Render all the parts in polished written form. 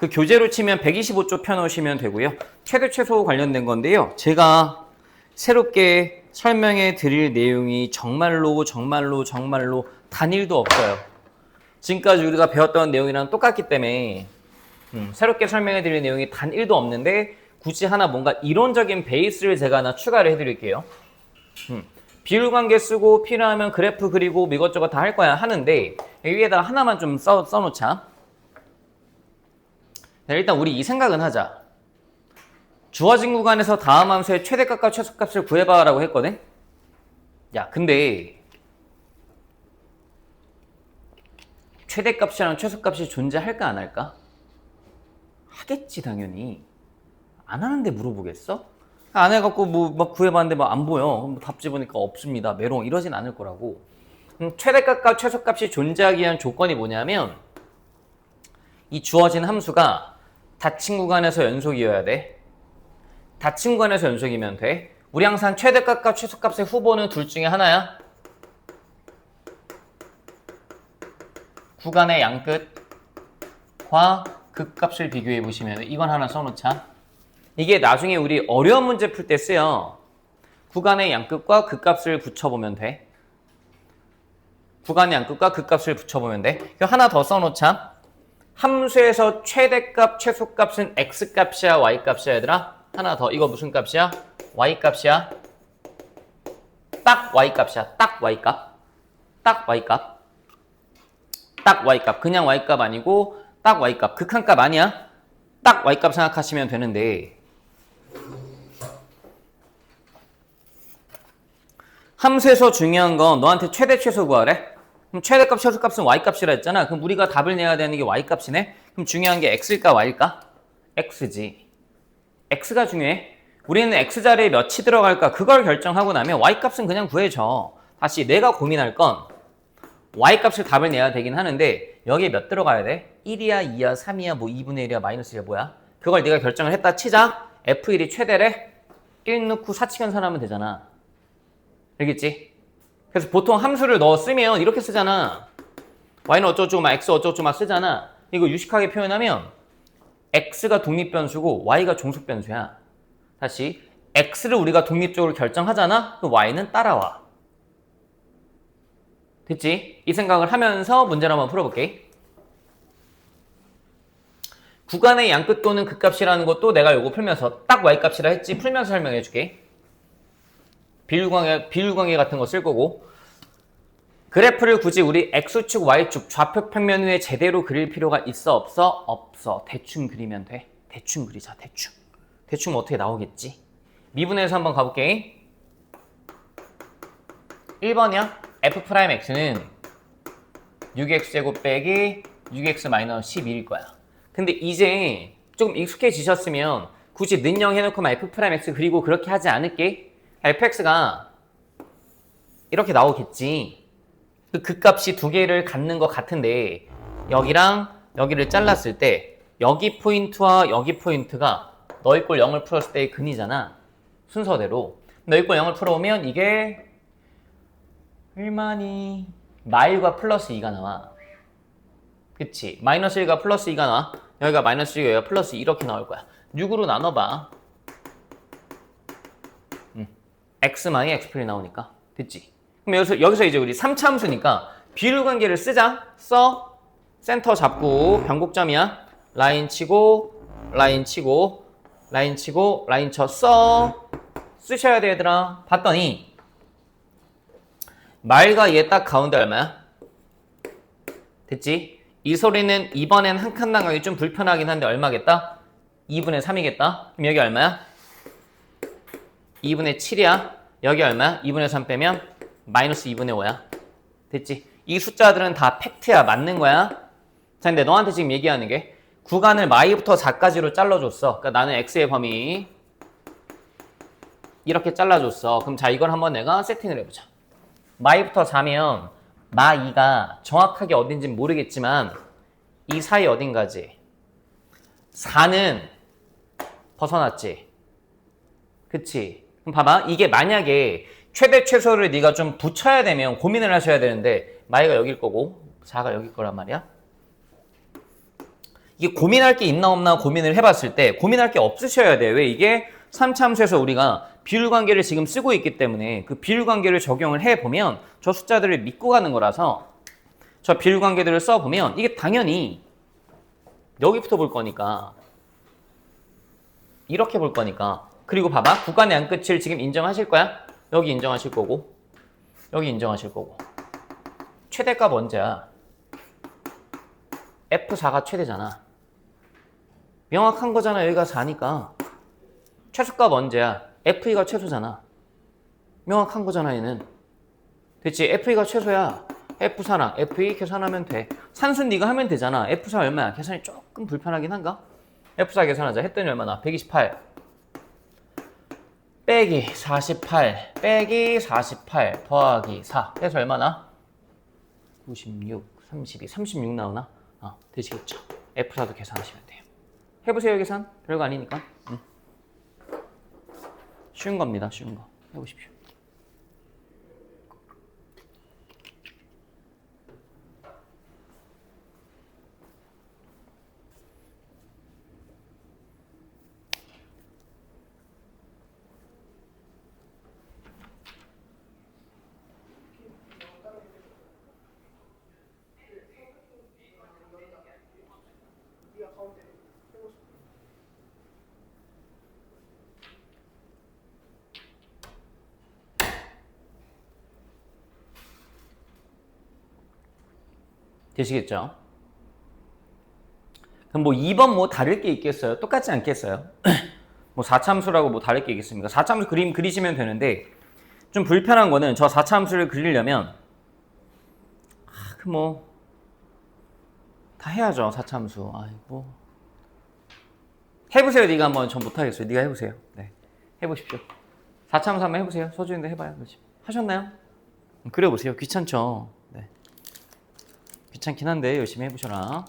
그 교재로 치면 125쪽 펴놓으시면 되고요. 최대 최소 관련된 건데요. 제가 새롭게 설명해 드릴 내용이 정말로 단일도 없어요. 지금까지 우리가 배웠던 내용이랑 똑같기 때문에 새롭게 설명해 드릴 내용이 단일도 없는데 굳이 하나 뭔가 이론적인 베이스를 제가 하나 추가를 해드릴게요. 비율관계 쓰고 필요하면 그래프 그리고 이것저것 다 할 거야 하는데 여기에다가 하나만 좀 써놓자. 일단 우리 이 생각은 하자. 주어진 구간에서 다음 함수의 최대값과 최소값을 구해봐 라고 했거든. 야 근데 최대값이랑 최소값이 존재할까 안 할까? 하겠지 당연히. 안 하는데 물어보겠어? 안 해갖고 막 구해봤는데 막 안 보여. 그럼 답 집으니까 없습니다. 메롱 이러진 않을 거라고. 최대값과 최소값이 존재하기 위한 조건이 뭐냐면 이 주어진 함수가 닫힌 구간에서 연속이어야 돼. 닫힌 구간에서 연속이면 돼. 우리 항상 최대값과 최소값의 후보는 둘 중에 하나야. 구간의 양끝과 극값을 비교해 보시면 이건 하나 써놓자. 이게 나중에 우리 어려운 문제 풀 때 쓰여. 구간의 양끝과 극값을 붙여보면 돼. 구간의 양끝과 극값을 붙여보면 돼. 하나 더 써놓자. 함수에서 최대값, 최소값은 x값이야, y값이야 얘들아? 하나 더. 이거 무슨 값이야? y값이야. 딱 y값이야. 딱 y값. 딱 y값. 딱 y값. 그냥 y값 아니고 딱 y값. 극한값 아니야? 딱 y값 생각하시면 되는데 함수에서 중요한 건 너한테 최대 최소 구하래? 그럼 최대값 최소값은 y값이라 했잖아. 그럼 우리가 답을 내야 되는 게 y값이네? 그럼 중요한 게 x일까 y일까? x지. x가 중요해. 우리는 x자리에 몇이 들어갈까 그걸 결정하고 나면 y값은 그냥 구해줘. 다시 내가 고민할 건 y값을 답을 내야 되긴 하는데 여기에 몇 들어가야 돼? 1이야 2야 3이야 뭐 2분의 1이야 마이너스 1이야 뭐야? 그걸 네가 결정을 했다 치자. f1이 최대래? 1 넣고 사칙연산하면 되잖아. 알겠지? 그래서 보통 함수를 넣어 쓰면 이렇게 쓰잖아. y는 어쩌고저쩌고 막 x 어쩌고저쩌고 막 쓰잖아. 이거 유식하게 표현하면 x가 독립변수고 y가 종속변수야. 다시 x를 우리가 독립적으로 결정하잖아. 그럼 y는 따라와. 됐지? 이 생각을 하면서 문제를 한번 풀어볼게. 구간의 양끝 또는 극값이라는 것도 내가 요거 풀면서 딱 y값이라 했지. 풀면서 설명해줄게. 비율관계 같은 거 쓸 거고. 그래프를 굳이 우리 x축, y축, 좌표 평면 위에 제대로 그릴 필요가 있어 없어? 없어. 대충 그리면 돼. 대충 그리자. 대충. 대충 어떻게 나오겠지? 미분에서 한번 가볼게. 1번이야. f'x는 6x제곱 빼기 6x-11일 거야. 근데 이제 조금 익숙해지셨으면 굳이 는0 해놓고만 f'x 그리고 그렇게 하지 않을게. fx가 이렇게 나오겠지. 그 극값이 두 개를 갖는 것 같은데 여기랑 여기를 잘랐을 때 여기 포인트와 여기 포인트가 너 이꼴 0을 풀었을 때의 근이잖아. 순서대로. 너 이꼴 0을 풀어오면 이게 얼마니? 마일과 플러스 2가 나와. 그치? 마이너스 1과 플러스 2가 나와. 여기가 마이너스 1, 여기가 플러스 2 이렇게 나올 거야. 6으로 나눠봐. x만이 x플이 나오니까. 됐지? 그럼 여기서 이제 우리 3차 함수니까 비율관계를 쓰자. 써. 센터 잡고 변곡점이야. 라인 치고 라인 치고 라인 치고 라인 쳐. 써. 쓰셔야 돼 얘들아. 봤더니 말과 얘 딱 가운데 얼마야? 됐지? 이 소리는 이번엔 한 칸 나가기 좀 불편하긴 한데 얼마겠다? 2분의 3이겠다? 그럼 여기 얼마야? 2분의 7이야. 여기 얼마야? 2분의 3 빼면 마이너스 2분의 5야. 됐지? 이 숫자들은 다 팩트야. 맞는 거야. 자, 근데 너한테 지금 얘기하는 게 구간을 마이부터 4까지로 잘라줬어. 그러니까 나는 x의 범위 이렇게 잘라줬어. 그럼 자, 이걸 한번 내가 세팅을 해보자. 마이부터 4면 마 2가 정확하게 어딘지는 모르겠지만 이 사이 어딘가지. 4는 벗어났지. 그치? 그럼 봐봐. 이게 만약에 최대 최소를 네가 좀 붙여야 되면 고민을 하셔야 되는데 마이가 여길 거고 4가 여길 거란 말이야. 이게 고민할 게 있나 없나 고민을 해봤을 때 고민할 게 없으셔야 돼요. 왜? 이게 3참수에서 우리가 비율관계를 지금 쓰고 있기 때문에 그 비율관계를 적용을 해보면 저 숫자들을 믿고 가는 거라서 저 비율관계들을 써보면 이게 당연히 여기부터 볼 거니까 이렇게 볼 거니까 그리고 봐봐. 구간의 안끝을 지금 인정하실 거야? 여기 인정하실 거고 여기 인정하실 거고 최대값 언제야? F4가 최대잖아. 명확한 거잖아. 여기가 4니까 최소값 언제야? F2가 최소잖아. 명확한 거잖아 얘는. 됐지? F2가 최소야. F4나 F2 계산하면 돼. 산수는 네가 하면 되잖아. F4 얼마야? 계산이 조금 불편하긴 한가? F4 계산하자. 했더니 얼마나? 128 빼기 48 빼기 48 더하기 4 해서 얼마나? 96 36 나오나? 되시겠죠? F4도 계산하시면 돼요. 해보세요 계산. 별거 아니니까. 쉬운 겁니다. 쉬운 거. 해보십시오. 되시겠죠? 그럼 뭐 2번 뭐 다를 게 있겠어요? 똑같지 않겠어요? 뭐 4참수라고 뭐 다를 게 있겠습니까? 4참수 그림 그리시면 되는데 좀 불편한 거는 저 4참수를 그리려면 뭐 다 해야죠. 4참수. 아이고. 해보세요. 네가 한번. 전 못하겠어요. 네가 해보세요. 네, 해보십시오. 4참수 한번 해보세요. 서준인데 해봐요. 그렇지. 하셨나요? 그려보세요. 귀찮죠? 네. 귀찮긴 한데 열심히 해보셔라.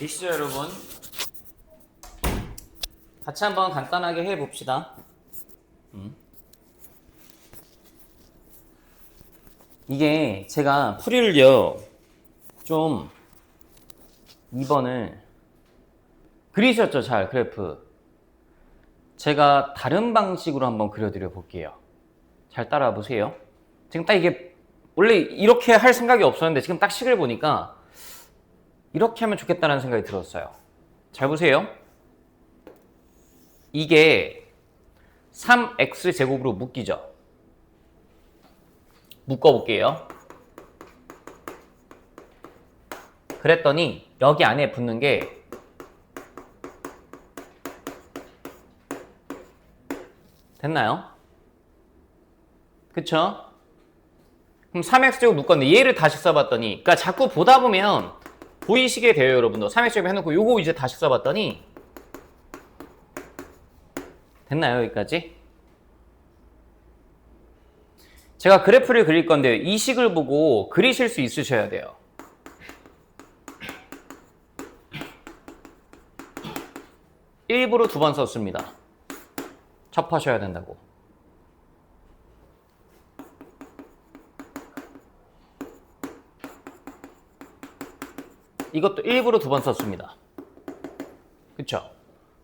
되시죠, 여러분? 같이 한번 간단하게 해봅시다. 이게 제가 풀이를요, 좀 2번을 그리셨죠, 잘 그래프. 제가 다른 방식으로 한번 그려드려 볼게요. 잘 따라와 보세요. 지금 딱 이게 원래 이렇게 할 생각이 없었는데 지금 딱 식을 보니까 이렇게 하면 좋겠다는 생각이 들었어요. 잘 보세요. 이게 3x제곱으로 묶이죠. 묶어볼게요. 그랬더니 여기 안에 붙는 게 됐나요? 그쵸? 그럼 3x제곱 묶었는데 얘를 다시 써봤더니, 그러니까 자꾸 보다 보면 보이시게 돼요, 여러분도. 3x제곱 해놓고 요거 이제 다시 써봤더니 됐나요, 여기까지? 제가 그래프를 그릴 건데요, 이 식을 보고 그리실 수 있으셔야 돼요. 일부러 2번 썼습니다. 접하셔야 된다고. 이것도 일부러 2번 썼습니다. 그쵸?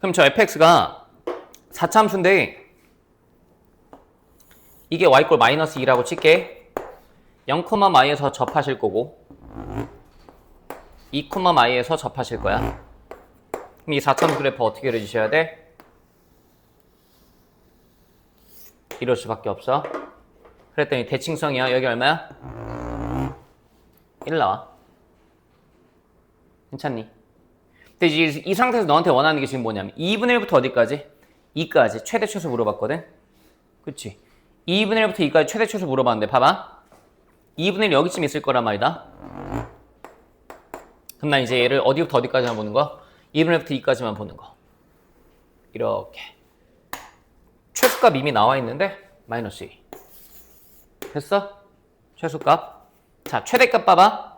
그럼 저 fx가 4참수인데 이게 y 꼴 마이너스 2라고 칠게. 0,y에서 접하실 거고 2,y에서 접하실 거야. 그럼 이 4참수 그래프 어떻게 그려주셔야 돼? 이럴 수밖에 없어. 그랬더니 대칭성이야. 여기 얼마야? 1 나와. 괜찮니? 근데 이 상태에서 너한테 원하는 게 지금 뭐냐면 2분의 1부터 어디까지? 2까지 최대 최소 물어봤거든? 그치? 2분의 1부터 2까지 최대 최소 물어봤는데 봐봐. 2분의 1 여기쯤 있을 거란 말이다. 그럼 난 이제 얘를 어디부터 어디까지만 보는 거야? 2분의 1부터 2까지만 보는 거. 이렇게 최소값 이미 나와 있는데 마이너스 2 됐어? 최소값. 자, 최대값 봐봐.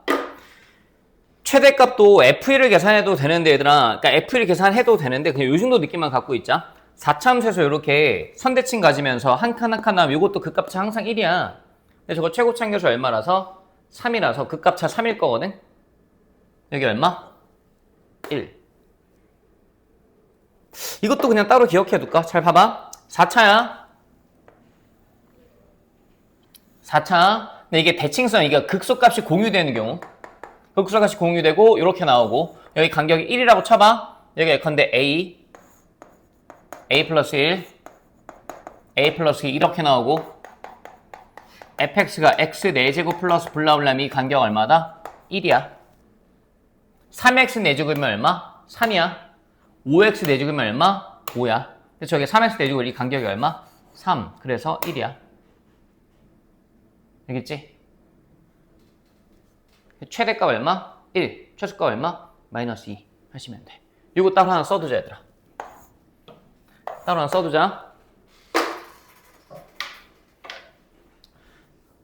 최대값도 F1을 계산해도 되는데 얘들아, 그러니까 F1을 계산해도 되는데 그냥 요 정도 느낌만 갖고 있자. 4참수에서 이렇게 선대칭 가지면서 한 칸 한 칸 나면 이것도 극값차 항상 1이야. 근데 저거 최고 참교수 얼마라서? 3이라서 극값차 3일 거거든? 여기 얼마? 1. 이것도 그냥 따로 기억해 둘까? 잘 봐봐. 4차야. 4차. 근데 이게 대칭성, 이게 극소값이 공유되는 경우. 극소값이 공유되고 이렇게 나오고 여기 간격이 1이라고 쳐봐. 여기 예컨대 A 플러스 1 A 플러스 2 이렇게 나오고 fx가 x 4제곱 플러스 블라블라미 이 간격 얼마다? 1이야. 3x 4제곱이면 얼마? 3이야. 5x 4제곱이면 얼마? 5야. 근데 저기 3x 4제곱 이 간격이 얼마? 3. 그래서 1이야. 알겠지? 최대값 얼마? 1. 최소값 얼마? 마이너스 2 하시면 돼. 이거 따로 하나 써두자, 얘들아. 따로 하나 써두자.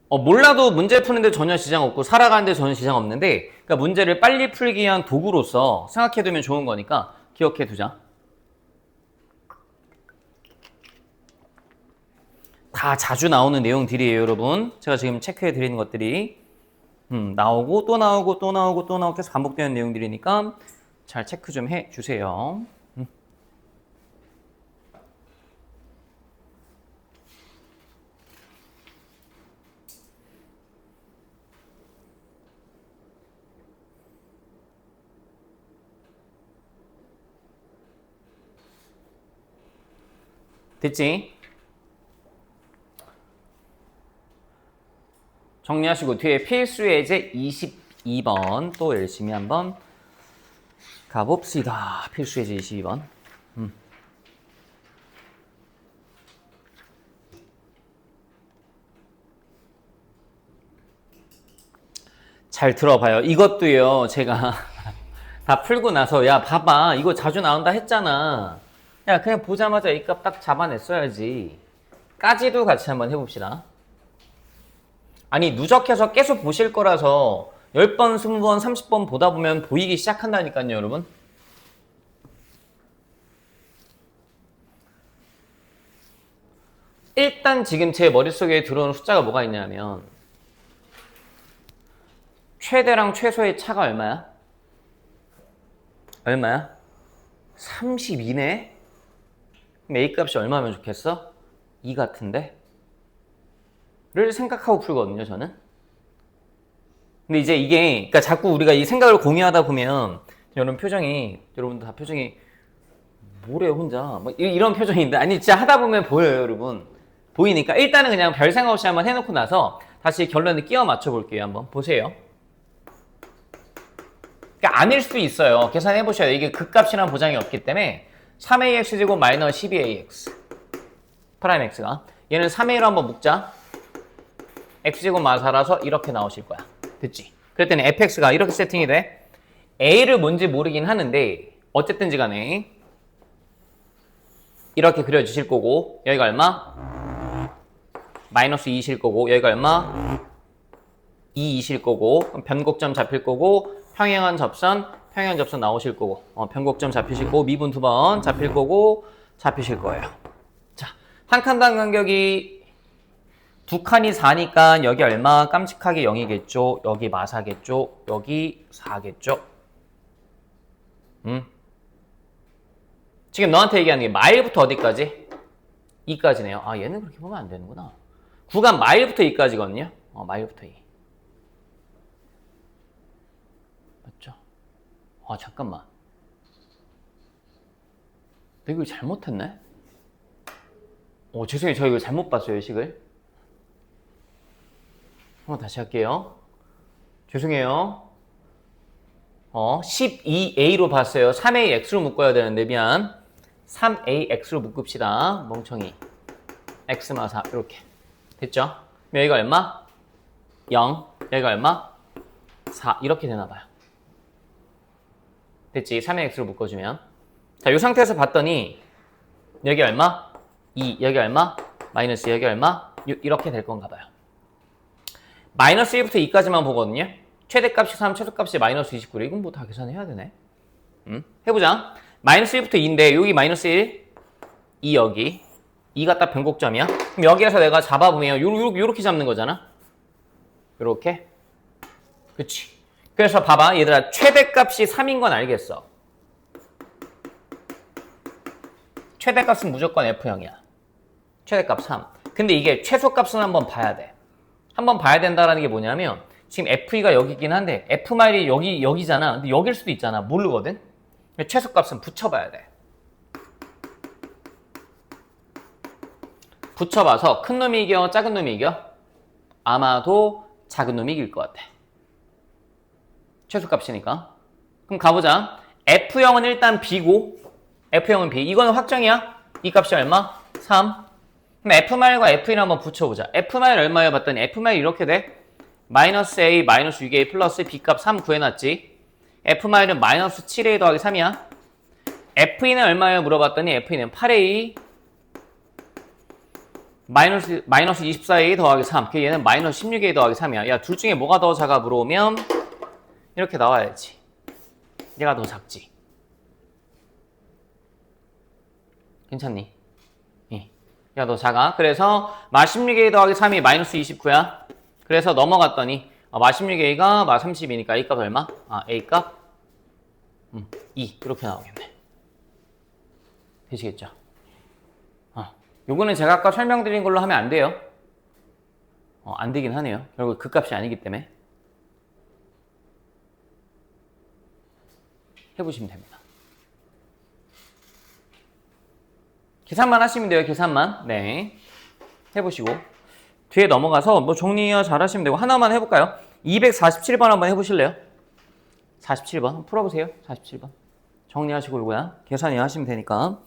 몰라도 문제 푸는데 전혀 지장 없고 살아가는데 전혀 지장 없는데, 그러니까 문제를 빨리 풀기 위한 도구로서 생각해두면 좋은 거니까 기억해두자. 다 자주 나오는 내용들이에요, 여러분. 제가 지금 체크해드리는 것들이 나오고 또 나오고 또 나오고 또 나오고 계속 반복되는 내용들이니까 잘 체크 좀 해주세요. 됐지? 정리하시고 뒤에 필수 예제 22번 또 열심히 한번 가봅시다. 필수 예제 22번. 잘 들어봐요. 이것도요, 제가 다 풀고 나서, 야, 봐봐. 이거 자주 나온다 했잖아. 야, 그냥 보자마자 이 값 딱 잡아냈어야지. 까지도 같이 한번 해봅시다. 아니, 누적해서 계속 보실 거라서 10번, 20번, 30번 보다 보면 보이기 시작한다니까요, 여러분. 일단 지금 제 머릿속에 들어오는 숫자가 뭐가 있냐면 최대랑 최소의 차가 얼마야? 얼마야? 32네? 그럼 A값이 얼마면 좋겠어? 2 같은데? 를 생각하고 풀거든요, 저는. 근데 이제 이게, 그러니까 자꾸 우리가 이 생각을 공유하다 보면 여러분들 다 표정이 뭐래요, 혼자. 뭐 이런 표정인데. 아니, 진짜 하다 보면 보여요, 여러분. 보이니까 일단은 그냥 별 생각 없이 한번 해놓고 나서 다시 결론을 끼워 맞춰 볼게요. 한번 보세요. 그러니까 아닐 수도 있어요. 계산해 보셔야 돼요. 이게 극값이라는 보장이 없기 때문에 3ax제곱 마이너스 12ax 프라임 x가 얘는 3a로 한번 묶자. x제곱 마사라서 이렇게 나오실 거야. 됐지? 그랬더니 fx가 이렇게 세팅이 돼. a를 뭔지 모르긴 하는데 어쨌든지 간에 이렇게 그려주실 거고 여기가 얼마? 마이너스 2이실 거고 여기가 얼마? 2이실 거고 그럼 변곡점 잡힐 거고 평행한 접선 나오실 거고 변곡점 잡히실 거고 미분 2번 잡힐 거고 잡히실 거예요. 자, 한 칸당 간격이 2칸이 4니까 여기 얼마? 깜찍하게 0이겠죠. 여기 마사겠죠. 여기 4겠죠. 지금 너한테 얘기하는 게 마일부터 어디까지? 2까지네요. 아, 얘는 그렇게 보면 안 되는구나. 구간 마일부터 2까지거든요. 마일부터 2. 맞죠? 아, 잠깐만. 내가 이걸 잘못했네? 죄송해요. 저 이거 잘못 봤어요, 식을. 한번 다시 할게요. 죄송해요. 12a로 봤어요. 3ax로 묶어야 되는데, 미안. 3ax로 묶읍시다. 멍청이. x마사, 이렇게. 됐죠? 여기가 얼마? 0. 여기가 얼마? 4. 이렇게 되나봐요. 됐지? 3x로 묶어주면. 자, 이 상태에서 봤더니, 여기 얼마? 2. 여기 얼마? 마이너스. 여기 얼마? 6. 이렇게 될 건가 봐요. 마이너스 1부터 2까지만 보거든요. 최대값이 3, 최소값이 마이너스 29. 이건 뭐 다 계산해야 되네. 해보자. 마이너스 1부터 2인데, 여기 마이너스 1, 2 여기. 2가 딱 변곡점이야. 그럼 여기에서 내가 잡아보면 요렇게 잡는 거잖아. 요렇게. 그치. 그래서 봐봐. 얘들아, 최대값이 3인 건 알겠어. 최대값은 무조건 F형이야. 최대값 3. 근데 이게 최소값은 한번 봐야 돼. 한번 봐야 된다는 게 뭐냐면 지금 FE가 여기긴 한데 F마일이 여기잖아. 근데 여길 수도 있잖아. 모르거든. 최소값은 붙여봐야 돼. 붙여봐서 큰 놈이 이겨? 작은 놈이 이겨? 아마도 작은 놈이 이길 것 같아. 최소값이니까. 그럼 가보자. F형은 일단 B고 F형은 B. 이거는 확정이야. 이 값이 얼마? 3. 그럼 F마일과 F를 한번 붙여보자. F마일 얼마야 봤더니 F마일 이렇게 돼. 마이너스 A, 마이너스 6A 플러스 B값 3 구해놨지. F마일은 마이너스 7A 더하기 3이야. FE는 얼마야 물어봤더니 FE는 8A 마이너스 24A 더하기 3. 얘는 마이너스 16A 더하기 3이야. 야, 둘 중에 뭐가 더 작아 물어보면 이렇게 나와야지. 얘가 더 작지. 괜찮니? 야, 너 작아. 그래서 마 16A 더하기 3이 마이너스 29야. 그래서 넘어갔더니 마 16A가 마 32니까 A값 얼마? A값 2 이렇게 나오겠네. 되시겠죠? 요거는 제가 아까 설명드린 걸로 하면 안 돼요. 안 되긴 하네요. 결국 그 값이 아니기 때문에. 해보시면 됩니다. 계산만 하시면 돼요. 계산만. 네. 해보시고. 뒤에 넘어가서 뭐 정리 잘 하시면 되고. 하나만 해볼까요? 247번 한번 해보실래요? 47번. 풀어보세요. 47번. 정리하시고 이거야. 계산이 하시면 되니까.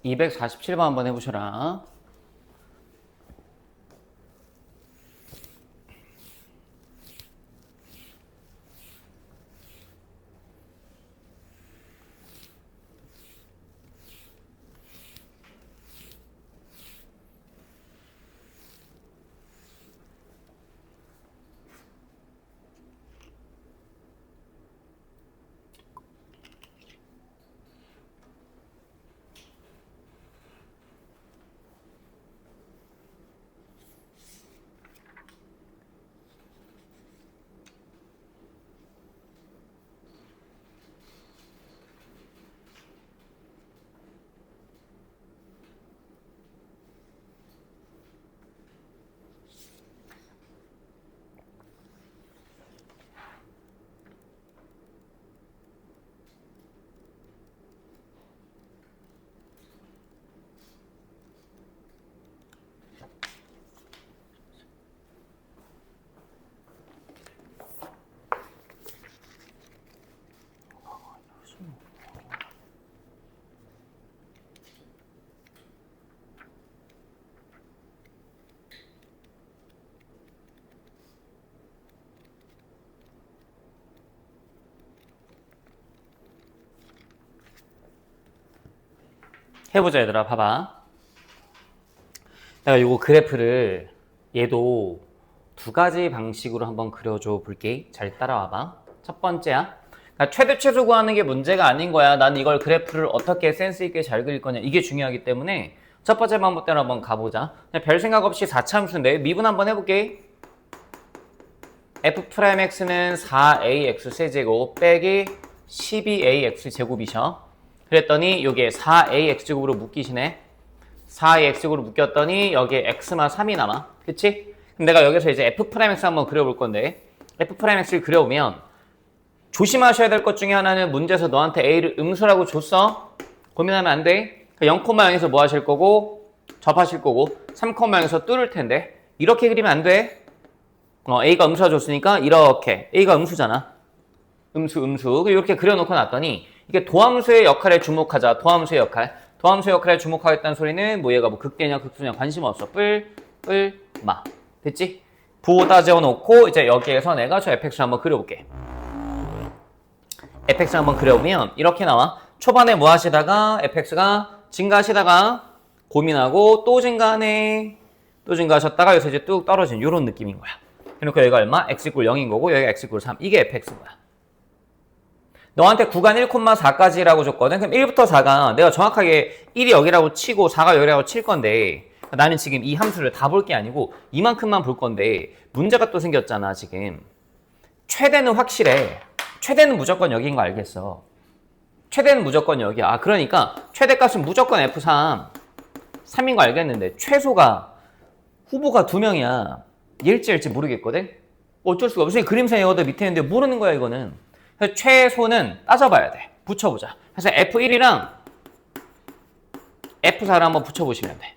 247번 한번 해보셔라. 해보자 얘들아. 봐봐. 내가 요거 그래프를 얘도 두 가지 방식으로 한번 그려줘 볼게. 잘 따라와봐. 첫 번째야. 그러니까 최대 최소 구하는 게 문제가 아닌 거야. 난 이걸 그래프를 어떻게 센스 있게 잘 그릴 거냐, 이게 중요하기 때문에 첫 번째 방법대로 한번 가보자. 그냥 별 생각 없이 4차함수인데 미분 한번 해볼게. f'x는 4ax 세제곱 빼기 12ax 제곱이셔. 그랬더니 여기에 4ax제곱으로 묶이시네. 4ax제곱으로 묶였더니 여기에 x만 3이 남아. 그치? 그럼 내가 여기서 이제 f'x 한번 그려볼 건데, f'x를 그려오면 조심하셔야 될 것 중에 하나는 문제에서 너한테 a를 음수라고 줬어. 고민하면 안 돼. 0,0에서 뭐 하실 거고, 접하실 거고, 3,0에서 뚫을 텐데 이렇게 그리면 안 돼. a가 음수라 줬으니까 이렇게, a가 음수잖아. 음수. 이렇게 그려놓고 났더니 이게 도함수의 역할에 주목하자. 도함수의 역할에 주목하겠다는 소리는 뭐 얘가 뭐 극대냐 극소냐 관심 없어. 마. 됐지? 부호 따져놓고 이제 여기에서 내가 저 fx를 한번 그려볼게. fx 한번 그려보면 이렇게 나와. 초반에 뭐 하시다가 fx가 증가하시다가 고민하고 또 증가하네. 또 증가하셨다가 여기서 이제 뚝 떨어지는 이런 느낌인 거야. 그러니까 여기가 얼마? x = 0인 거고 여기가 x = 3. 이게 fx인 거야. 너한테 구간 1,4까지라고 줬거든. 그럼 1부터 4가 내가 정확하게 1이 여기라고 치고 4가 여기라고 칠 건데, 나는 지금 이 함수를 다 볼 게 아니고 이만큼만 볼 건데 문제가 또 생겼잖아. 지금 최대는 확실해. 최대는 무조건 여기인 거 알겠어. 최대는 무조건 여기야. 그러니까 최대값은 무조건 F3 3인 거 알겠는데 최소가 후보가 2명이야. 얘일지 모르겠거든. 어쩔 수가 없어. 그림상에 여기다 밑에 있는데 모르는 거야 이거는. 그래서 최소는 따져봐야 돼. 붙여보자. 그래서 F1이랑 F4를 한번 붙여보시면 돼.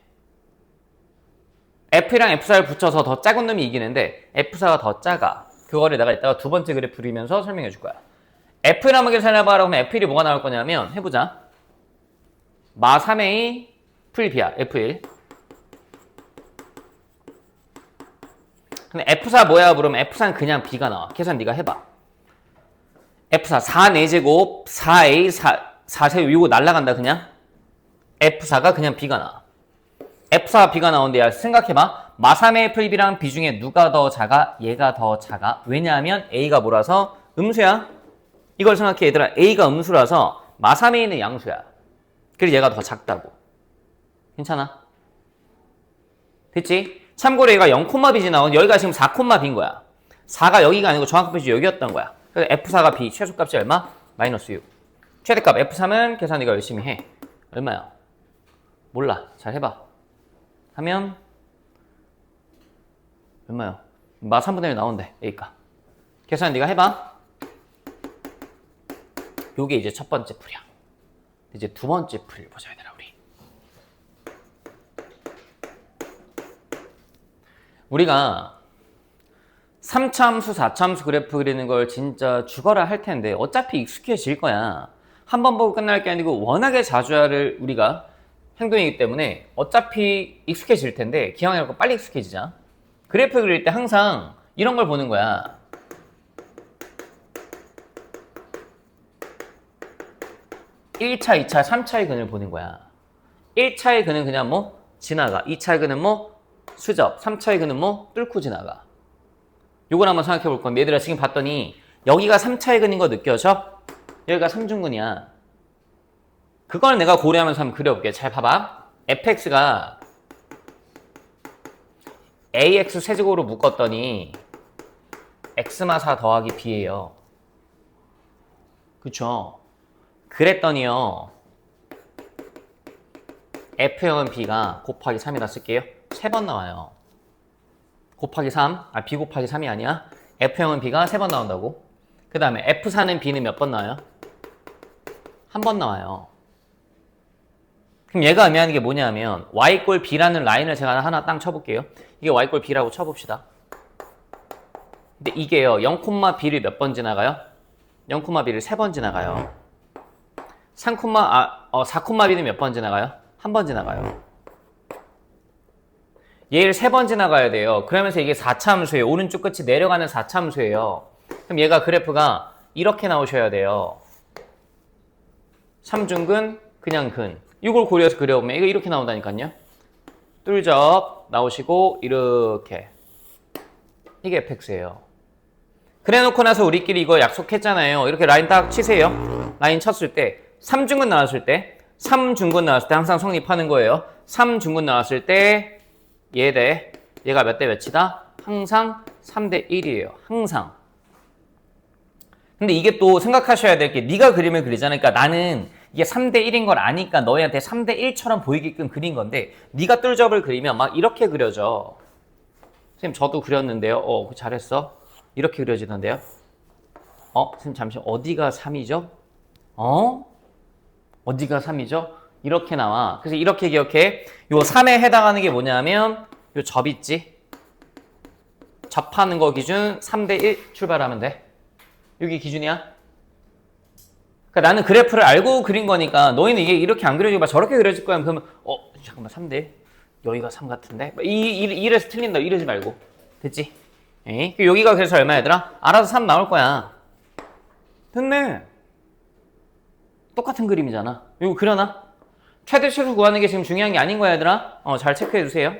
F랑 F4를 붙여서 더 작은 놈이 이기는데 F4가 더 작아. 그거를 내가 이따가 두 번째 그래프 그리면서 설명해 줄 거야. F1 한번 계산해봐라고 하면 F1이 뭐가 나올 거냐면, 해보자. 마 3a 풀 b야. F1. 근데 F4 뭐야? 그러면 F4는 그냥 b가 나와. 계산 네가 해봐. F4 4 4제곱 4a 4제곱 이거 날라간다 그냥. F4가 그냥 b가 나와. F4가 b가 나오는데 야 생각해봐. 마 3a 풀 b랑 b 중에 누가 더 작아? 얘가 더 작아. 왜냐하면 a가 뭐라서? 음수야. 이걸 생각해 얘들아. a가 음수라서 마 3a는 양수야. 그래서 얘가 더 작다고. 괜찮아? 됐지? 참고로 얘가 0,b지 나오는 여기가 지금 4,b인 거야. 4가 여기가 아니고 정확한 표시 여기였던 거야. 그래서 F4가 B, 최소값이 얼마? 마이너스 6. 최대값 F3은 계산 네가 열심히 해. 얼마야? 몰라. 잘 해봐. 하면 얼마야? 마 3분의 1 나온대. A가. 계산 네가 해봐. 요게 이제 첫 번째 풀이야. 이제 두 번째 풀 보자 얘들아 우리. 우리가 3차함수, 4차함수 그래프 그리는 걸 진짜 죽어라 할 텐데 어차피 익숙해질 거야. 한 번 보고 끝날 게 아니고 워낙에 자주 우리가 행동이기 때문에 어차피 익숙해질 텐데 기왕이라고 빨리 익숙해지자. 그래프 그릴 때 항상 이런 걸 보는 거야. 1차, 2차, 3차의 근을 보는 거야. 1차의 근은 그냥 뭐 지나가. 2차의 근은 뭐 수접. 3차의 근은 뭐 뚫고 지나가. 요걸 한번 생각해 볼 건데 얘들아 지금 봤더니 여기가 3차의 근인 거 느껴져? 여기가 3중근이야. 그걸 내가 고려하면서 한번 그려볼게. 잘 봐봐. fx가 ax 세제곱으로 묶었더니 x마 4 더하기 b예요. 그쵸? 그랬더니요. f형은 b가 곱하기 3이라 쓸게요. 3번 나와요. 곱하기 3, b 곱하기 3이 아니야. f형은 b가 3번 나온다고. 그 다음에 f4는 b는 몇 번 나와요? 한 번 나와요. 그럼 얘가 의미하는 게 뭐냐면 y꼴 b라는 라인을 제가 하나 땅 쳐볼게요. 이게 y꼴 b라고 쳐봅시다. 근데 이게요 0,b를 몇 번 지나가요? 0,b를 3번 지나가요. 4,b는 몇 번 지나가요? 한 번 지나가요. 얘를 3번 지나가야 돼요. 그러면서 이게 4차 함수예요. 오른쪽 끝이 내려가는 4차 함수예요. 그럼 얘가 그래프가 이렇게 나오셔야 돼요. 3중근, 그냥 근. 이걸 고려해서 그려보면 이거 이렇게 나온다니까요. 뚫접 나오시고 이렇게. 이게 fx예요. 그래놓고 나서 우리끼리 이거 약속했잖아요. 이렇게 라인 딱 치세요. 라인 쳤을 때 3중근 나왔을 때 3중근 나왔을 때 항상 성립하는 거예요. 3중근 나왔을 때 얘가 몇 대 몇이다? 항상 3대 1이에요. 항상. 근데 이게 또 생각하셔야 될 게 네가 그림을 그리잖아. 그러니까 나는 이게 3대 1인 걸 아니까 너희한테 3대 1처럼 보이게끔 그린 건데 네가 뚫접을 그리면 막 이렇게 그려져. 선생님 저도 그렸는데요. 잘했어. 이렇게 그려지던데요. 선생님 잠시만 어디가 3이죠? 어디가 3이죠? 이렇게 나와. 그래서 이렇게 기억해. 요 3에 해당하는 게 뭐냐면 요 접 있지? 접하는 거 기준 3대 1 출발하면 돼. 여기 기준이야. 그러니까 나는 그래프를 알고 그린 거니까 너희는 이게 이렇게 안 그려지고 막 저렇게 그려질 거야. 그러면 잠깐만 3대 1? 여기가 3 같은데? 이래서 틀린다. 이러지 말고. 됐지? 에이? 여기가 그래서 얼마 얘들아? 알아서 3 나올 거야. 됐네. 똑같은 그림이잖아. 이거 그려놔. 최대 최소 구하는 게 지금 중요한 게 아닌 거야 얘들아. 잘 체크해 주세요.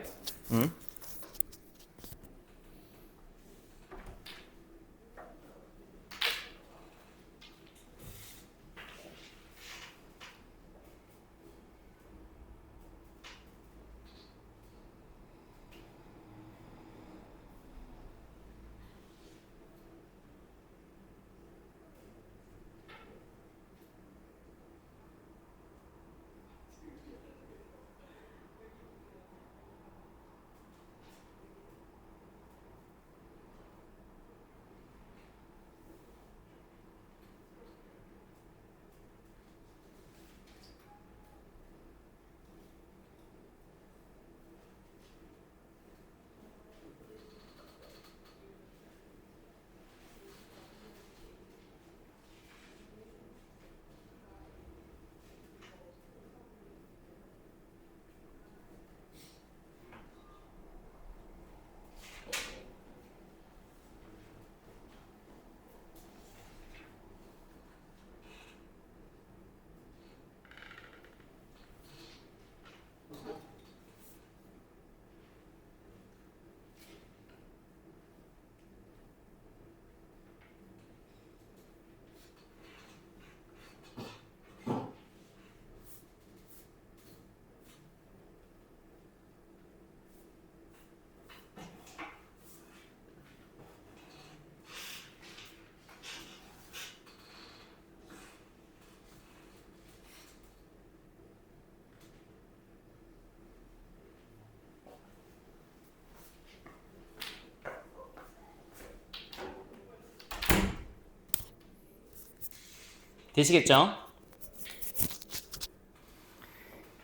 되시겠죠?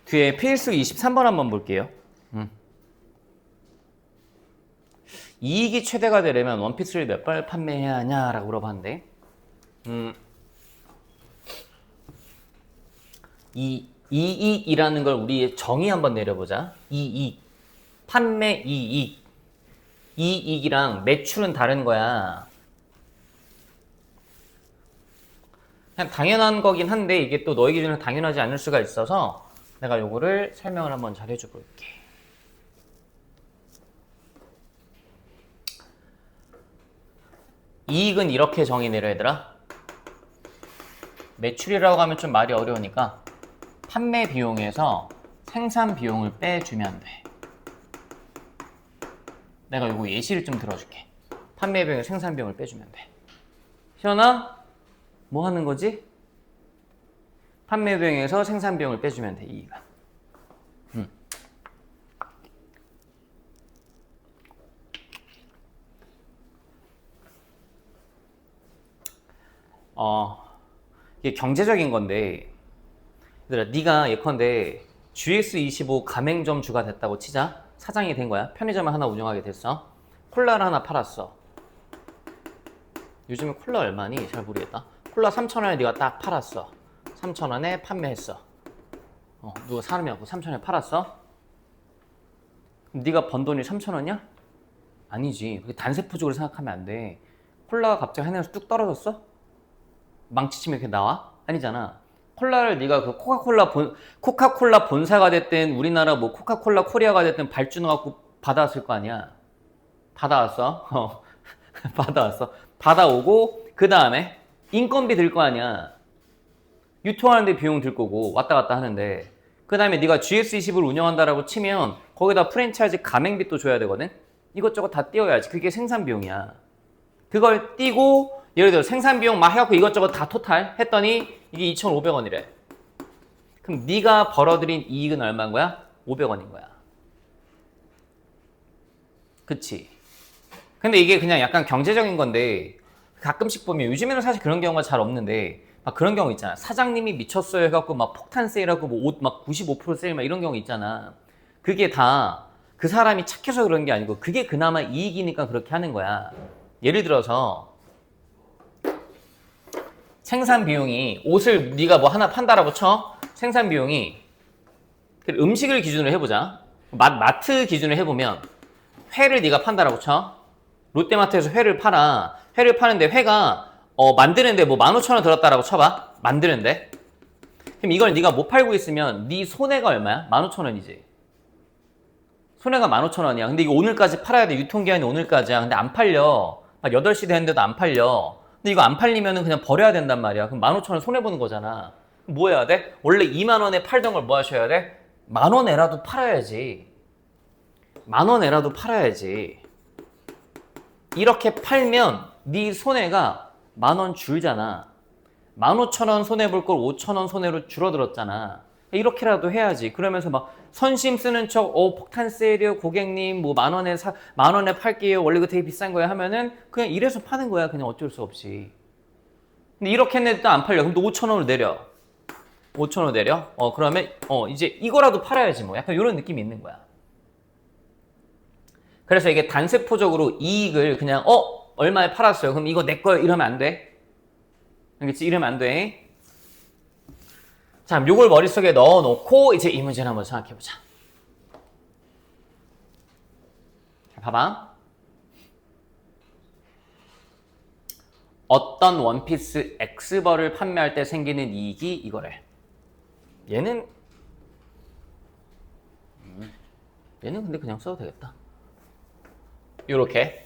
뒤에 필수 23번 한번 볼게요. 이익이 최대가 되려면 원피스를 몇 발 판매해야 하냐라고 물어봤는데 이익이라는 걸 우리 정의 한번 내려보자. 이익. 판매 이익. 이익이랑 매출은 다른 거야. 그냥 당연한 거긴 한데 이게 또 너희 기준으로 당연하지 않을 수가 있어서 내가 요거를 설명을 한번 잘 해줘 볼게. 이익은 이렇게 정의 내려 얘들아. 매출이라고 하면 좀 말이 어려우니까 판매 비용에서 생산 비용을 빼주면 돼. 내가 요거 예시를 좀 들어줄게. 판매 비용에 생산 비용을 빼주면 돼. 시연아, 뭐 하는 거지? 판매 비용에서 생산 비용을 빼주면 돼, 이익은. 이게 경제적인 건데, 얘들아, 네가 예컨대 GS25 가맹점 주가 됐다고 치자. 사장이 된 거야. 편의점을 하나 운영하게 됐어. 콜라를 하나 팔았어. 요즘에 콜라 얼마니? 잘 모르겠다. 콜라 3,000원에 네가 딱 팔았어. 3,000원에 판매했어. 누가 사람이 왔고 3,000원에 팔았어. 그럼 네가 번 돈이 3,000원이야? 아니지. 그게 단세포적으로 생각하면 안 돼. 콜라가 갑자기 하늘에서 뚝 떨어졌어? 망치치면 이렇게 나와? 아니잖아. 콜라를 네가 그 코카콜라 본사가 됐든 우리나라 뭐 코카콜라 코리아가 됐든 발주는 갖고 받아왔을 거 아니야. 받아왔어. 받아왔어. 받아오고 그 다음에 인건비 들 거 아니야. 유통하는데 비용 들 거고 왔다 갔다 하는데 그 다음에 네가 GS20을 운영한다라고 치면 거기다 프랜차이즈 가맹비도 줘야 되거든. 이것저것 다 띄워야지. 그게 생산 비용이야. 그걸 띄고 예를 들어 생산 비용 막 해갖고 이것저것 다 토탈 했더니 이게 2,500원이래. 그럼 네가 벌어들인 이익은 얼마인 거야? 500원인 거야. 그치? 근데 이게 그냥 약간 경제적인 건데 가끔씩 보면 요즘에는 사실 그런 경우가 잘 없는데 막 그런 경우 있잖아. 사장님이 미쳤어요 해갖고 막 폭탄 세일하고 뭐 옷 막 95% 세일 막 이런 경우 있잖아. 그게 다 그 사람이 착해서 그런 게 아니고 그게 그나마 이익이니까 그렇게 하는 거야. 예를 들어서 생산 비용이 옷을 네가 뭐 하나 판다라고 쳐. 생산 비용이 음식을 기준으로 해보자. 마트 기준으로 해보면 회를 네가 판다라고 쳐. 롯데마트에서 회를 팔아. 회를 파는데 회가 만드는데 뭐 15,000원 들었다라고 쳐봐. 만드는데. 그럼 이걸 네가 못 팔고 있으면 네 손해가 얼마야? 15,000원이지. 손해가 15,000원이야. 근데 이거 오늘까지 팔아야 돼. 유통기한이 오늘까지야. 근데 안 팔려. 막 8시 됐는데도 안 팔려. 근데 이거 안 팔리면은 그냥 버려야 된단 말이야. 그럼 15,000원 손해보는 거잖아. 뭐 해야 돼? 원래 2만원에 팔던 걸 뭐 하셔야 돼? 10,000원에라도 팔아야지. 10,000원에라도 팔아야지. 이렇게 팔면 네 손해가 10,000원 줄잖아. 15,000원 손해볼 걸 5,000원 손해로 줄어들었잖아. 이렇게라도 해야지. 그러면서 막 선심 쓰는 척, 폭탄 세일이요, 고객님, 뭐 10,000원에 팔게요. 원래 이거 되게 비싼 거야 하면은 그냥 이래서 파는 거야. 그냥 어쩔 수 없이. 근데 이렇게 했는데도 안 팔려. 그럼 또 5,000원을 내려. 5,000원 내려? 그러면, 이제 이거라도 팔아야지 뭐. 약간 이런 느낌이 있는 거야. 그래서 이게 단세포적으로 이익을 그냥, 얼마에 팔았어요. 그럼 이거 내 거예요. 이러면 안 돼. 알겠지? 이러면 안 돼. 자, 요걸 머릿속에 넣어놓고 이제 이 문제를 한번 생각해보자. 자, 봐봐. 어떤 원피스 X벌을 판매할 때 생기는 이익이 이거래. 얘는 근데 그냥 써도 되겠다. 요렇게.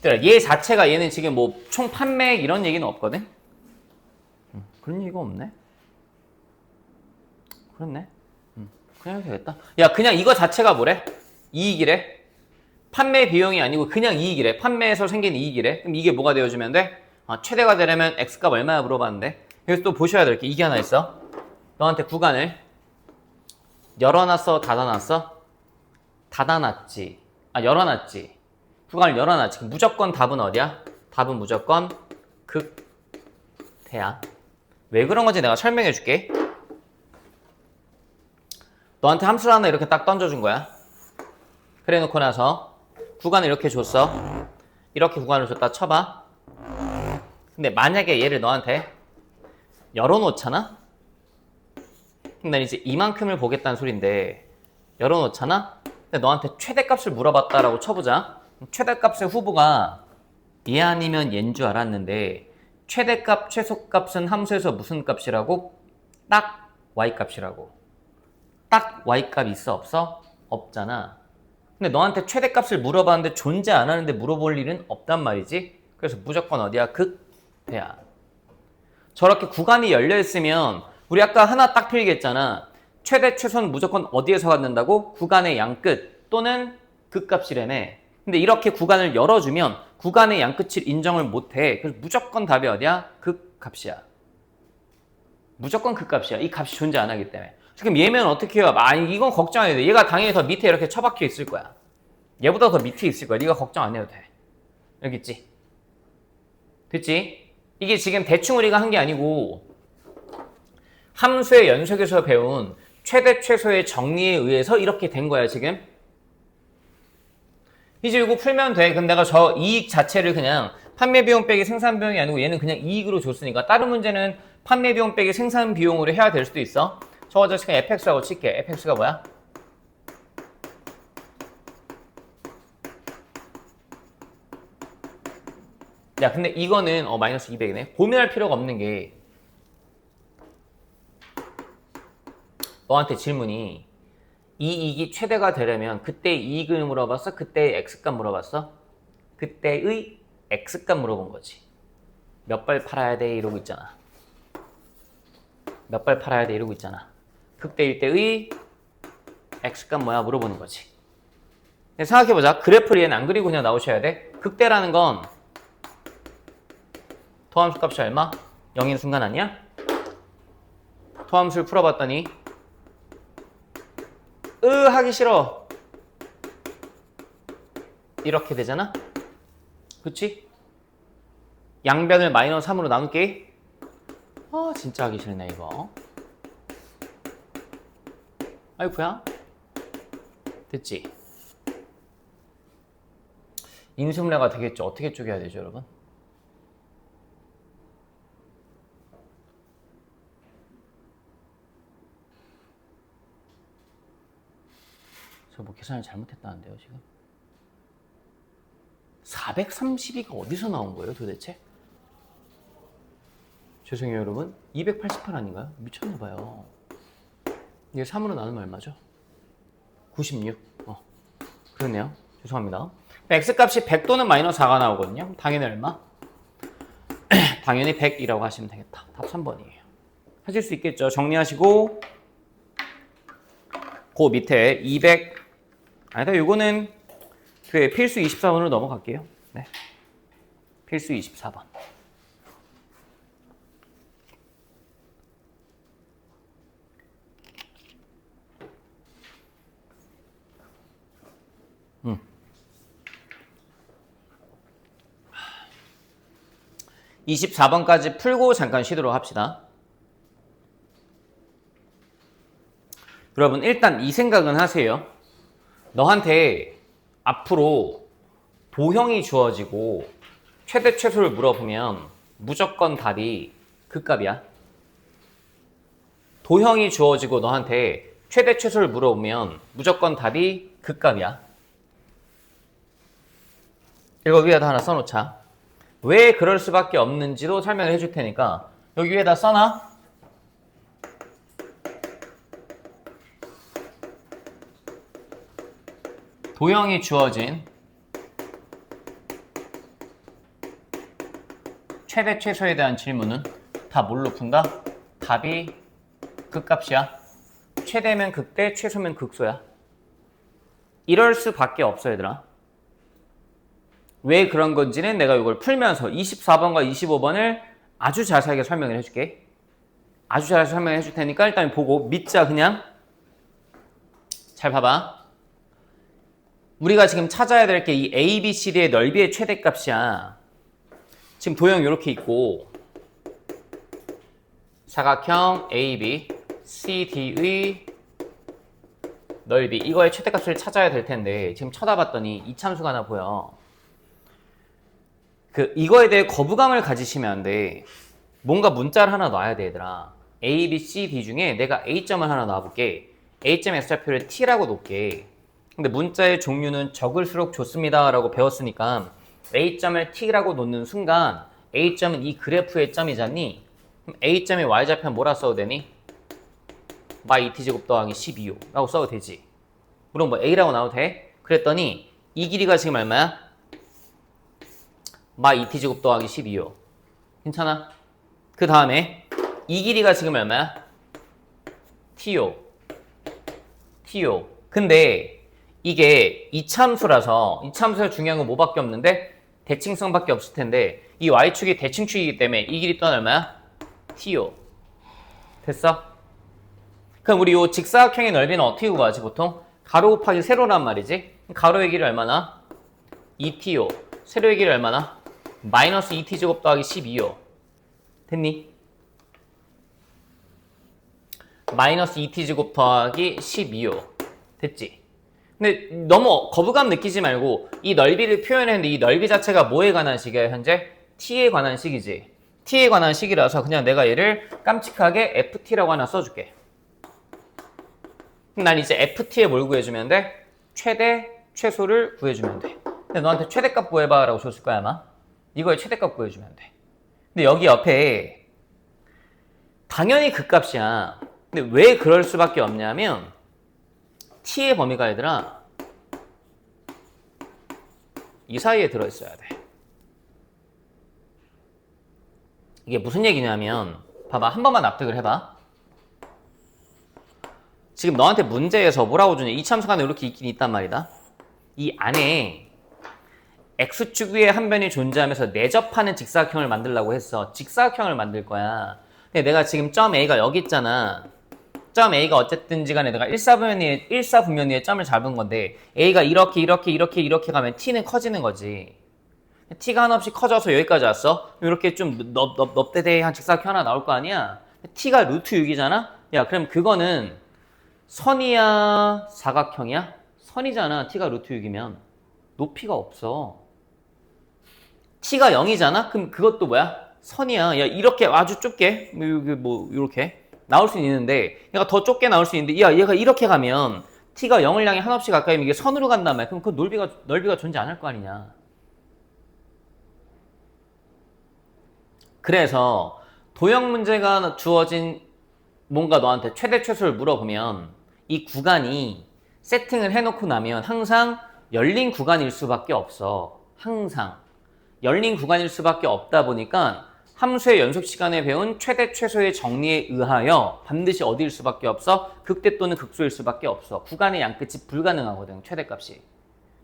얘 자체가 얘는 지금 뭐 총 판매액 이런 얘기는 없거든? 그런 얘기가 없네. 그렇네. 그냥 해도 되겠다. 야, 그냥 이거 자체가 뭐래? 이익이래. 판매 비용이 아니고 그냥 이익이래. 판매에서 생긴 이익이래. 그럼 이게 뭐가 되어주면 돼? 최대가 되려면 X값 얼마야 물어봤는데. 여기서 또 보셔야 될 게 이게 하나 있어. 너한테 구간을 열어놨어, 닫아놨어? 닫아놨지. 열어놨지. 구간을 열어놨지. 그럼 무조건 답은 어디야? 답은 무조건 극대야. 왜 그런 건지 내가 설명해 줄게. 너한테 함수를 하나 이렇게 딱 던져준 거야. 그래 놓고 나서 구간을 이렇게 줬어. 이렇게 구간을 줬다 쳐봐. 근데 만약에 얘를 너한테 열어놓잖아? 그럼 난 이제 이만큼을 보겠다는 소린데 열어놓잖아? 근데 너한테 최대값을 물어봤다라고 쳐보자. 최대값의 후보가 얘 아니면 얘인 줄 알았는데 최대값, 최소값은 함수에서 무슨 값이라고? 딱 y값이라고. 딱 y값 있어 없어? 없잖아. 근데 너한테 최대값을 물어봤는데 존재 안 하는데 물어볼 일은 없단 말이지. 그래서 무조건 어디야? 극대야. 저렇게 구간이 열려 있으면 우리 아까 하나 딱 필기했잖아. 최대 최소는 무조건 어디에서 갖는다고? 구간의 양끝 또는 극값이라네. 근데 이렇게 구간을 열어주면 구간의 양끝을 인정을 못해. 그래서 무조건 답이 어디야? 극값이야. 무조건 극값이야. 이 값이 존재 안 하기 때문에. 지금 얘면 어떻게 해요? 이건 걱정 안 해도 돼. 얘가 당연히 더 밑에 이렇게 처박혀 있을 거야. 얘보다 더 밑에 있을 거야. 네가 걱정 안 해도 돼. 여기 있지? 됐지? 이게 지금 대충 우리가 한 게 아니고 함수의 연속에서 배운 최대 최소의 정리에 의해서 이렇게 된 거야 지금. 이제 이거 풀면 돼. 그럼 내가 저 이익 자체를 그냥 판매 비용 빼기 생산 비용이 아니고 얘는 그냥 이익으로 줬으니까 다른 문제는 판매 비용 빼기 생산 비용으로 해야 될 수도 있어. 저거 자식 그냥 fx라고 칠게. fx가 뭐야? 야 근데 이거는 마이너스 200이네. 고민할 필요가 없는 게 너한테 질문이 이 이익이 최대가 되려면 그때 이익을 물어봤어? 그때의 x값 물어봤어? 그때의 x값 물어본 거지. 몇 발 팔아야 돼? 이러고 있잖아. 몇 발 팔아야 돼? 이러고 있잖아. 극대일 때의 x값 뭐야? 물어보는 거지. 생각해보자. 그래프를 얘는 안 그리고 그냥 나오셔야 돼. 극대라는 건 토함수 값이 얼마? 0인 순간 아니야? 토함수를 풀어봤더니 하기 싫어. 이렇게 되잖아? 그치? 양변을 마이너스 3으로 나눌게. 진짜 하기 싫네 이거. 아이쿠야. 됐지? 인수분해가 되겠죠. 어떻게 쪼개야 되죠 여러분? 저 뭐 계산을 잘못했다는데요 지금? 432가 어디서 나온 거예요 도대체? 죄송해요 여러분. 288 아닌가요? 미쳤나봐요. 이게 3으로 나누면 얼마죠? 96. 그러네요. 죄송합니다. x값이 100 또는 마이너스 4가 나오거든요. 당연히 얼마? 당연히 100이라고 하시면 되겠다. 답 3번이에요. 하실 수 있겠죠? 정리하시고 그 밑에 200 아니다. 요거는 그 필수 24번으로 넘어갈게요. 네. 필수 24번. 음. 24번까지 풀고 잠깐 쉬도록 합시다. 여러분 일단 이 생각은 하세요. 너한테 앞으로 도형이 주어지고 최대 최소를 물어보면 무조건 답이 극값이야. 도형이 주어지고 너한테 최대 최소를 물어보면 무조건 답이 극값이야. 이거 위에다 하나 써놓자. 왜 그럴 수밖에 없는지도 설명을 해줄 테니까 여기 위에다 써놔. 도형이 주어진 최대 최소에 대한 질문은 다 뭘로 푼다? 답이 극값이야. 최대면 극대, 최소면 극소야. 이럴 수밖에 없어 얘들아. 왜 그런 건지는 내가 이걸 풀면서 24번과 25번을 아주 자세하게 설명을 해줄게. 아주 자세하게 설명을 해줄 테니까 일단 보고 믿자 그냥. 잘 봐봐. 우리가 지금 찾아야 될 게 이 A, B, C, D의 넓이의 최대값이야. 지금 도형 이렇게 있고 사각형 A, B, C, D의 넓이 이거의 최대값을 찾아야 될 텐데 지금 쳐다봤더니 이 참수가 하나 보여. 이거에 대해 거부감을 가지시면 안 돼. 뭔가 문자를 하나 놔야 돼 얘들아. A, B, C, D 중에 내가 A점을 하나 놔볼게. A점 X좌표를 T라고 놓을게. 근데 문자의 종류는 적을수록 좋습니다 라고 배웠으니까 A점을 T라고 놓는 순간 A점은 이 그래프의 점이잖니? 그럼 A점의 Y좌표는 뭐라 써도 되니? 마이 2t제곱 더하기 12요 라고 써도 되지. 물론 뭐 A라고 나와도 돼? 그랬더니 이 길이가 지금 얼마야? 마이 2t제곱 더하기 12요. 괜찮아? 그 다음에 이 길이가 지금 얼마야? t요. t요. 근데 이게 이참수라서 이참수가 중요한 건 뭐밖에 없는데 대칭성밖에 없을 텐데 이 y축이 대칭축이기 때문에 이 길이 또한 얼마야? t요. 됐어? 그럼 우리 이 직사각형의 넓이는 어떻게 구하지 보통? 가로 곱하기 세로란 말이지. 가로의 길이 얼마나? 2t요. 세로의 길이 얼마나? 마이너스 2t제곱 더하기 12요. 됐니? 마이너스 2t제곱 더하기 12요. 됐지? 근데 너무 거부감 느끼지 말고 이 넓이를 표현했는데 이 넓이 자체가 뭐에 관한 식이야 현재? t에 관한 식이지. t에 관한 식이라서 그냥 내가 얘를 깜찍하게 ft라고 하나 써줄게. 그럼 난 이제 ft에 뭘 구해주면 돼? 최대, 최소를 구해주면 돼. 근데 너한테 최대값 구해봐 라고 줬을 거야 아마. 이거의 최대값 구해주면 돼. 근데 여기 옆에 당연히 그 값이야. 근데 왜 그럴 수밖에 없냐면 t의 범위가 얘들아 이 사이에 들어있어야 돼. 이게 무슨 얘기냐면 봐봐 한 번만 납득을 해봐. 지금 너한테 문제에서 뭐라고 주냐 이참수가 이렇게 있긴 있단 말이다. 이 안에 x축 위에 한 변이 존재하면서 내접하는 직사각형을 만들려고 했어. 직사각형을 만들 거야. 근데 내가 지금 점 A가 여기 있잖아. 점 A가 어쨌든지 간에 내가 일사분면위에 점을 잡은 건데 A가 이렇게 가면 T는 커지는 거지. T가 한없이 커져서 여기까지 왔어. 이렇게 좀 넙대대한 직사각형 하나 나올 거 아니야. T가 루트 6이잖아. 야 그럼 그거는 선이야 사각형이야? 선이잖아. T가 루트 6이면 높이가 없어. T가 0이잖아? 그럼 그것도 뭐야? 선이야. 야 이렇게 아주 좁게 뭐 이렇게 나올 수 있는데 얘가 더 좁게 나올 수 있는데 야 얘가 이렇게 가면 T가 0을 향해 한없이 가까이면 이게 선으로 간단 말이야. 그럼 그 넓이가 존재 안 할 거 아니냐. 그래서 도형 문제가 주어진 뭔가 너한테 최대 최소를 물어보면 이 구간이 세팅을 해놓고 나면 항상 열린 구간일 수밖에 없어. 항상 열린 구간일 수밖에 없다 보니까 함수의 연속 시간에 배운 최대 최소의 정리에 의하여 반드시 어디일 수밖에 없어? 극대 또는 극소일 수밖에 없어. 구간의 양끝이 불가능하거든. 최대값이.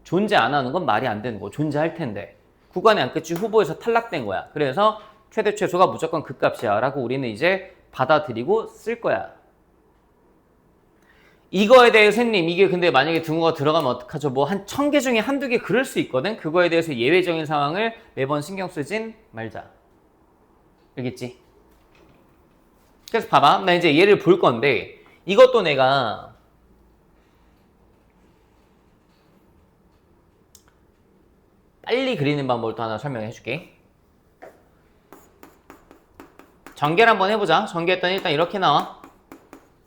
존재 안 하는 건 말이 안 되는 거. 존재할 텐데. 구간의 양끝이 후보에서 탈락된 거야. 그래서 최대 최소가 무조건 그 값이야 라고 우리는 이제 받아들이고 쓸 거야. 이거에 대해서 선생님 이게 근데 만약에 등호가 들어가면 어떡하죠? 뭐 한 1000개 중에 한두 개 그럴 수 있거든. 그거에 대해서 예외적인 상황을 매번 신경 쓰진 말자. 알겠지? 그래서 봐봐. 나 이제 얘를 볼 건데 이것도 내가 빨리 그리는 방법을 또 하나 설명해 줄게. 전개를 한번 해보자. 전개했더니 일단 이렇게 나와.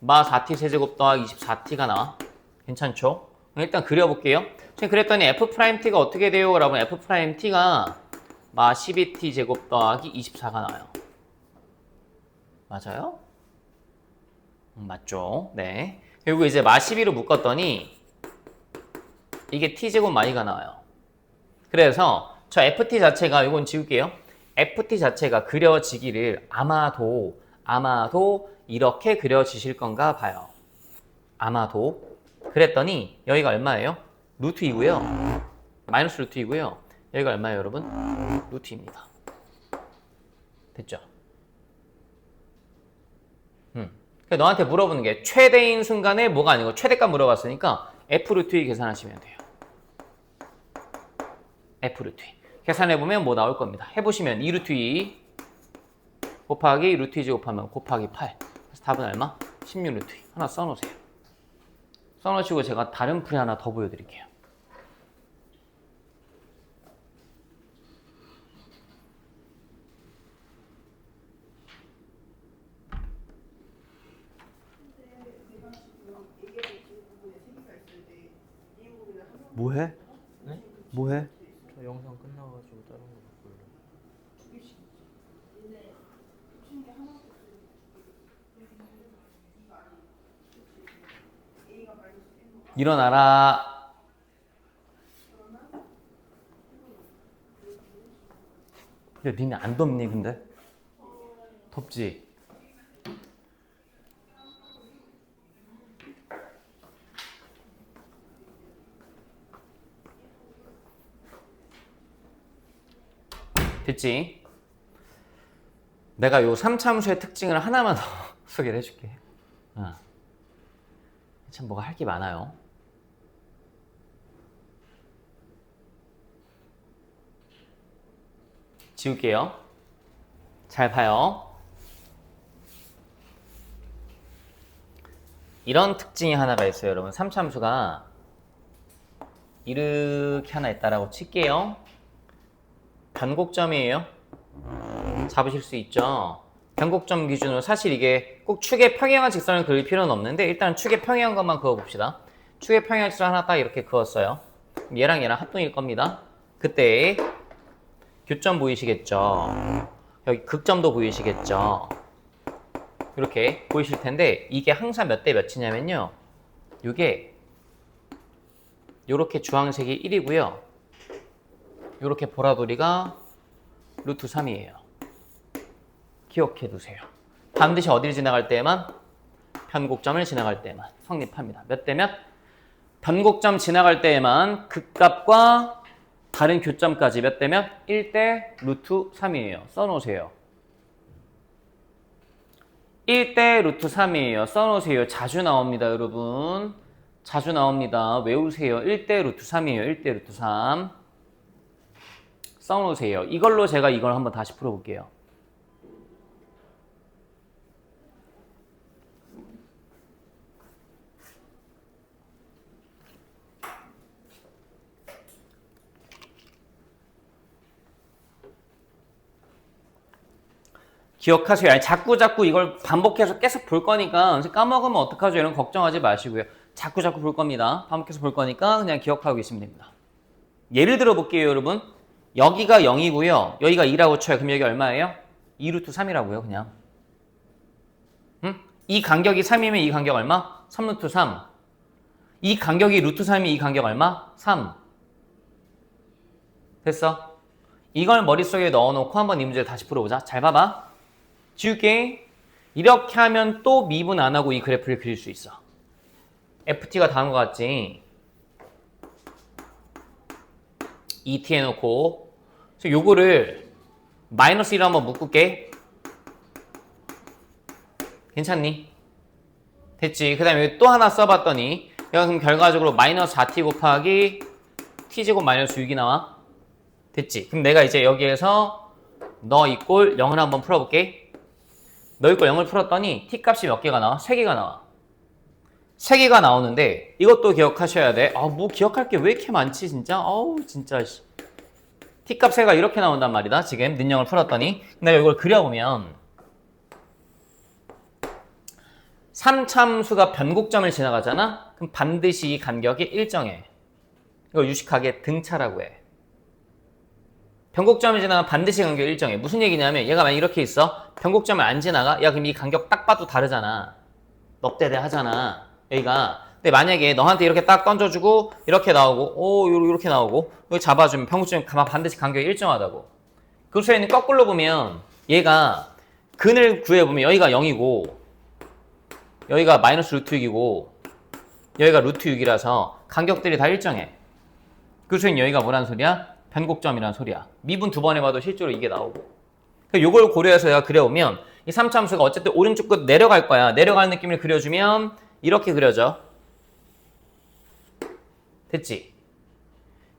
마 4t 세제곱 더하기 24t가 나와. 괜찮죠? 일단 그려볼게요. 지금 그랬더니 f't가 어떻게 돼요? 여러분 f't가 마 12t 제곱 더하기 24가 나와요. 맞아요? 맞죠? 네. 그리고 이제 마 12로 묶었더니 이게 t제곱 마이가 나와요. 그래서 저 ft 자체가 이건 지울게요. ft 자체가 그려지기를 아마도 이렇게 그려지실 건가 봐요. 아마도. 그랬더니 여기가 얼마예요? 루트 2고요. 마이너스 루트 2고요. 여기가 얼마예요, 여러분? 루트입니다. 됐죠? 그러니까 너한테 물어보는 게 최대인 순간에 뭐가 아니고 최대값 물어봤으니까 f 루트 2 계산하시면 돼요. f 루트 2. 계산해보면 뭐 나올 겁니다. 해보시면 2 루트 2 곱하기 루트 2 곱하면 곱하기 8. 그래서 답은 얼마? 16 루트 2. 하나 써놓으세요. 써놓으시고 제가 다른 풀이 하나 더 보여드릴게요. 뭐해? 네? 뭐해? 저 영상 끝나가지고 다른 거 바꾸려고. 일어나라. 야, 니네 안 덥니 근데? 덥지? 됐지? 내가 요 3참수의 특징을 하나만 더 소개를 해줄게. 참 뭐가 할 게 많아요. 지울게요. 잘 봐요. 이런 특징이 하나가 있어요, 여러분. 3참수가 이렇게 하나 있다라고 칠게요. 변곡점이에요. 잡으실 수 있죠. 변곡점 기준으로 사실 이게 꼭 축의 평행한 직선을 그릴 필요는 없는데 일단 축의 평행한 것만 그어봅시다. 축의 평행한 직선 하나 딱 이렇게 그었어요. 얘랑 얘랑 합동일 겁니다. 그때 교점 보이시겠죠. 여기 극점도 보이시겠죠. 이렇게 보이실 텐데 이게 항상 몇 대 몇이냐면요. 이게 요렇게 주황색이 1이고요. 요렇게 보라돌이가 루트 3이에요. 기억해 두세요. 반드시 어디를 지나갈 때만? 변곡점을 지나갈 때만 성립합니다. 몇 대 몇? 변곡점 지나갈 때에만 극값과 다른 교점까지 몇 대 몇? 1대 루트 3이에요. 써놓으세요. 1대 루트 3이에요. 써놓으세요. 자주 나옵니다, 여러분. 자주 나옵니다. 외우세요. 1대 루트 3이에요. 1대 루트 3. 써놓으세요. 이걸로 제가 이걸 한번 다시 풀어볼게요. 기억하세요. 아니, 자꾸 이걸 반복해서 계속 볼 거니까 까먹으면 어떡하죠? 이런 걱정하지 마시고요. 자꾸 볼 겁니다. 반복해서 볼 거니까 그냥 기억하고 계시면 됩니다. 예를 들어 볼게요, 여러분. 여기가 0이고요. 여기가 2라고 쳐요. 그럼 여기 얼마예요? 2루트 3이라고요, 그냥. 응? 이 간격이 3이면 이 간격 얼마? 3루트 3. 이 간격이 루트 3이면 이 간격 얼마? 3. 됐어? 이걸 머릿속에 넣어놓고 한번 이 문제를 다시 풀어보자. 잘 봐봐. 지울게. 이렇게 하면 또 미분 안 하고 이 그래프를 그릴 수 있어. FT가 다한 것 같지? ET 해놓고 그래서 요거를 마이너스 1로 한번 묶을게. 괜찮니? 됐지? 그 다음에 또 하나 써봤더니 여기 그럼 결과적으로 마이너스 4t 곱하기 t제곱 마이너스 6이 나와. 됐지? 그럼 내가 이제 여기에서 너 이꼴 0을 한번 풀어볼게. 너 이꼴 0을 풀었더니 t값이 몇 개가 나와? 3개가 나와. 3개가 나오는데 이것도 기억하셔야 돼. 뭐 기억할 게 왜 이렇게 많지 진짜? 진짜 t값 3가 이렇게 나온단 말이다. 지금 능력을 풀었더니 내가 이걸 그려보면 3참수가 변곡점을 지나가잖아? 그럼 반드시 이 간격이 일정해. 이걸 유식하게 등차라고 해. 변곡점을 지나가면 반드시 간격이 일정해. 무슨 얘기냐면 얘가 만약 이렇게 있어. 변곡점을 안 지나가? 야 그럼 이 간격 딱 봐도 다르잖아. 넙대대 하잖아. 여기가. 근데 만약에 너한테 이렇게 딱 던져주고 이렇게 나오고 이렇게 나오고 여기 잡아주면 변곡점이 반드시 간격이 일정하다고. 그 소리는 거꾸로 보면 얘가 근을 구해보면 여기가 0이고 여기가 마이너스 루트 6이고 여기가 루트 6이라서 간격들이 다 일정해. 그 소리는 여기가 뭐란 소리야? 변곡점이란 소리야. 미분 두 번 해봐도 실제로 이게 나오고. 이걸 고려해서 내가 그려오면 이 3참수가 어쨌든 오른쪽 끝 내려갈 거야. 내려가는 느낌을 그려주면 이렇게 그려져. 됐지?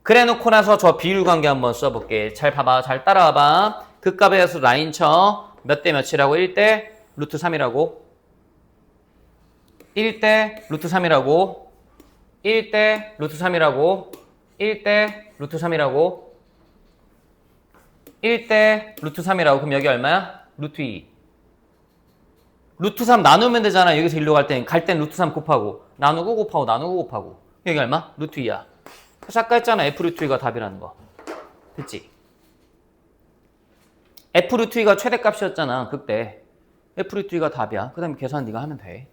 그래 놓고 나서 저 비율 관계 한번 써볼게. 잘 봐봐. 잘 따라와봐. 극값에서 라인 쳐. 몇 대 몇이라고? 1대 루트 3이라고. 1대 루트 3이라고. 1대 루트 3이라고. 1대 루트 3이라고. 1대 루트 3이라고. 그럼 여기 얼마야? 루트 2. 루트 3 나누면 되잖아. 여기서 일로 갈 땐 루트 3 곱하고 나누고 곱하고 나누고 곱하고. 여기 얼마? 루트 2야. 그래서 아까 했잖아. F 루트 2가 답이라는 거. 됐지? F 루트 2가 최대값이었잖아. 그때. F 루트 2가 답이야. 그 다음에 계산 네가 하면 돼.